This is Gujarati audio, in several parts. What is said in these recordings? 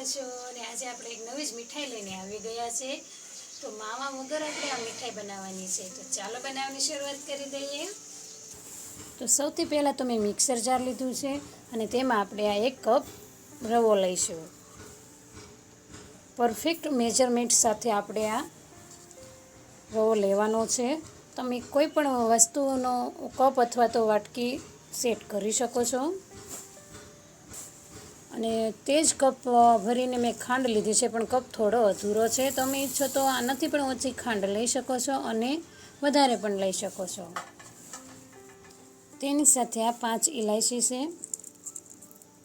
છો અને આજે આપણે એક નવી જ મીઠાઈ લઈને આવી ગયા છે। તો માવા વગર આપણે આ મીઠાઈ બનાવવાની છે। તો ચાલો બનાવવાની શરૂઆત કરી દઈએ। તો સૌથી પહેલાં તો મેં મિક્સર જાર લીધું છે અને તેમાં આપણે આ 1 કપ રવો લઈશું। પરફેક્ટ મેજરમેન્ટ સાથે આપણે આ રવો લેવાનો છે। તમે કોઈ પણ વસ્તુનો કપ અથવા તો વાટકી સેટ કરી શકો છો। અને તે જ કપ ભરીને મેં ખાંડ લીધી છે, પણ કપ થોડો અધૂરો છે। તમે ઈચ્છો તો આનાથી પણ ઓછી ખાંડ લઈ શકો છો અને વધારે પણ લઈ શકો છો। તેની સાથે આ 5 ઇલાયચી છે।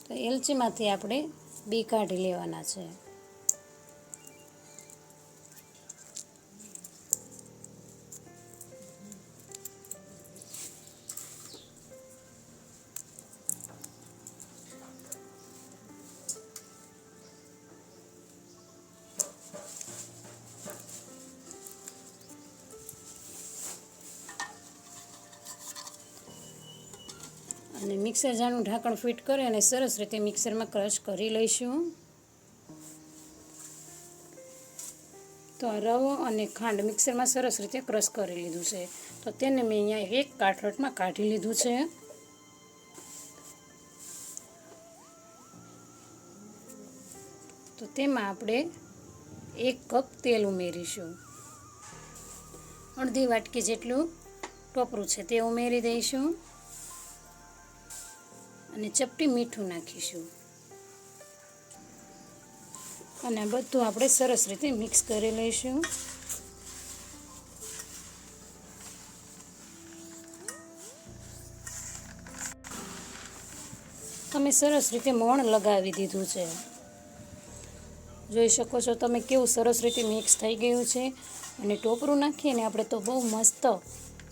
તો એલચીમાંથી આપણે બી કાઢી લેવાના છે। અને મિક્સર જારનું ઢાંકણ ફિટ કરી અને સરસ રીતે મિક્સરમાં ક્રશ કરી લઈશું। તો આ રવો અને ખાંડ મિક્સરમાં સરસ રીતે ક્રશ કરી લીધું છે। તો તેને મેં અહીંયા એક કાથરોટમાં કાઢી લીધું છે। તો તેમાં આપણે 1 કપ તેલ ઉમેરીશું। અડધી વાટકી જેટલું ટોપરું છે તે ઉમેરી દઈશું અને ચપટી મીઠું નાખીશું અને બધું આપણે સરસ રીતે મિક્સ કરી લઈશું। તમે સરસ રીતે મોણ લગાવી દીધું છે। જોઈ શકો છો તમે કેવું સરસ રીતે મિક્સ થઈ ગયું છે અને ટોપરું નાખીને આપણે તો બહુ મસ્ત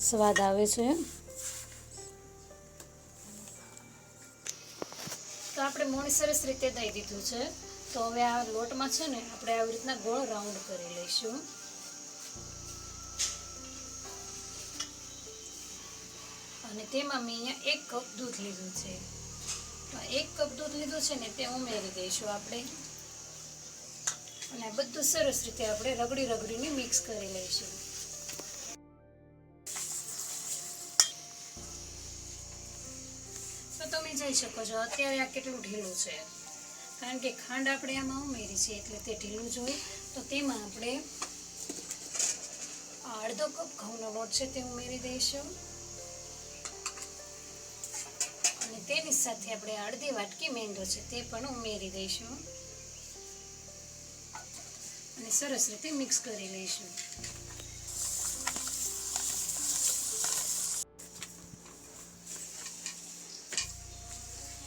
સ્વાદ આવે છે। તો આપણે મોણ સરસ રીતે દઈ દીધું છે। તો હવે આ લોટમાં છે ને આપણે આવી રીતના ગોળ રાઉન્ડ કરી લઈશું અને તેમાં મેં અહીંયા 1 કપ દૂધ લીધું છે। તો 1 કપ દૂધ લીધું છે ને તે ઉમેરી દઈશું આપણે અને બધું સરસ રીતે આપણે રગડીને મિક્સ કરી લઈશું। તો તમે જોઈ શકો છો અત્યારે આ કેટલું ઢીલું છે, કારણ કે ખાંડ આપણે આમાં ઉમેરી છે એટલે તે ઢીલું જ હોય। તો તેમાં આપણે અડધો કપ ઘઉંનો લોટ છે તે ઉમેરી દઈશું અને તેની સાથે આપણે અડધી વાટકી મેંદો છે તે પણ ઉમેરી દઈશું અને સરસ રીતે મિક્સ કરી લઈશું।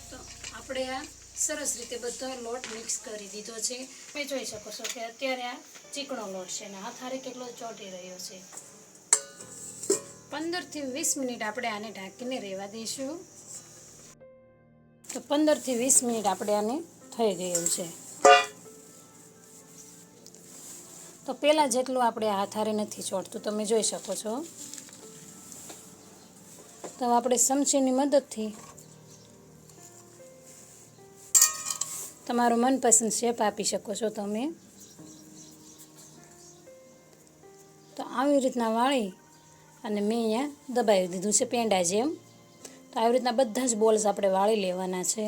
તો આપણે આ સરસ રીતે બધો લોટ મિક્સ કરી દીધો છે। તમે જોઈ શકો છો કે અત્યારે આ ચીકણો લોટ છે અને હાથ હારે કેટલો ચોંટી રહ્યો છે। 15 થી 20 મિનિટ આપણે આને ઢાંકીને રહેવા દઈશું। તો 15 થી 20 મિનિટ આપણે આને થઈ ગયું છે। તો પહેલાં જેટલું આપણે હાથ હારે નથી ચોંટતું, તમે જોઈ શકો છો। તો આપણે ચમચીની મદદથી તમારો મનપસંદ શેપ આપી શકો છો તમે। તો આવી રીતના વાળી અને મેં અહીંયા દબાવી દીધું છે પેંડા જેમ। તો આવી રીતના બધા જ બોલ્સ આપણે વાળી લેવાના છે।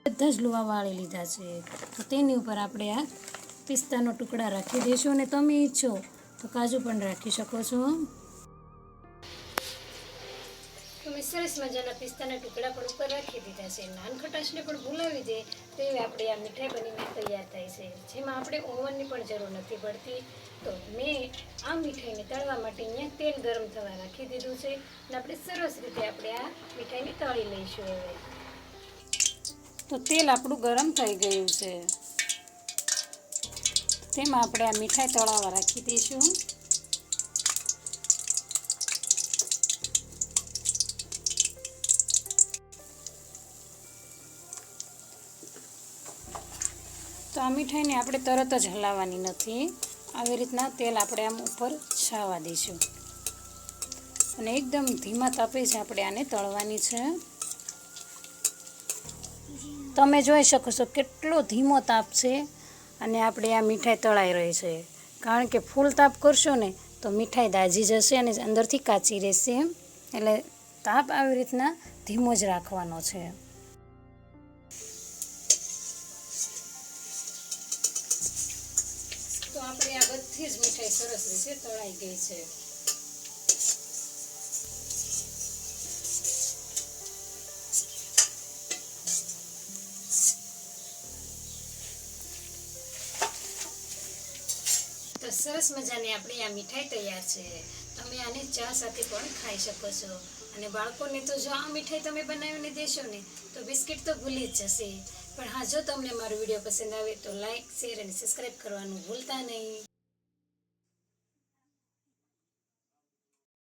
બધા જ લુવા વાળી લીધા છે। તો તેની ઉપર આપણે આ પિસ્તાનો ટુકડા રાખી દઈશું અને તમે ઈચ્છો તો કાજુ પણ રાખી શકો છો। તો મેં સરસ મજાના પિસ્તાના ટુકડા પણ ઉપર રાખી દીધા છે। નાન ખટાશને પણ ભૂલાવી દે તો એવી આપણે આ મીઠાઈ બનીને તૈયાર થાય છે, જેમાં આપણે ઓવનની પણ જરૂર નથી પડતી। તો મેં આ મીઠાઈને તળવા માટે અહીંયા તેલ ગરમ થવા રાખી દીધું છે અને આપણે સરસ રીતે આપણે આ મીઠાઈને તળી લઈશું। હવે તો તેલ આપણું ગરમ થઈ ગયું છે, તેમાં આપણે આ મીઠાઈ તળાવવા રાખી દઈશું। તો આ મીઠાઈને આપણે તરત જ હલાવવાની નથી, આવી રીતના તેલ આપણે આમ ઉપર છાવા દઈશું અને એકદમ ધીમા તાપે જ આપણે આને તળવાની છે। તમે જોઈ શકો છો કેટલો ધીમો તાપ છે અને આપણે આ મીઠાઈ તળાઈ રહી છે. કારણ કે ફૂલ તાપ કરશો ને તો મીઠાઈ દાજી જશે અને અંદરથી કાચી રહેશે. એટલે તાપ આવી રીતના ધીમો જ રાખવાનો છે. તો આપણે આ બધી જ મીઠાઈ સરસ રીતે તળાઈ ગઈ છે. તો સરસ મજાની આપણી આ મીઠાઈ તૈયાર છે. તમે આને ચા સાથે પણ ખાઈ શકો છો. અને બાળકોને તો જો આ મીઠાઈ તમે બનાવીને દેશો ને તો બિસ્કિટ તો ભૂલી જ જશે. પણ હા, જો તમને મારો વિડીયો પસંદ આવે તો લાઈક, શેર અને સબસ્ક્રાઈબ કરવાનું ભૂલતા નહીં.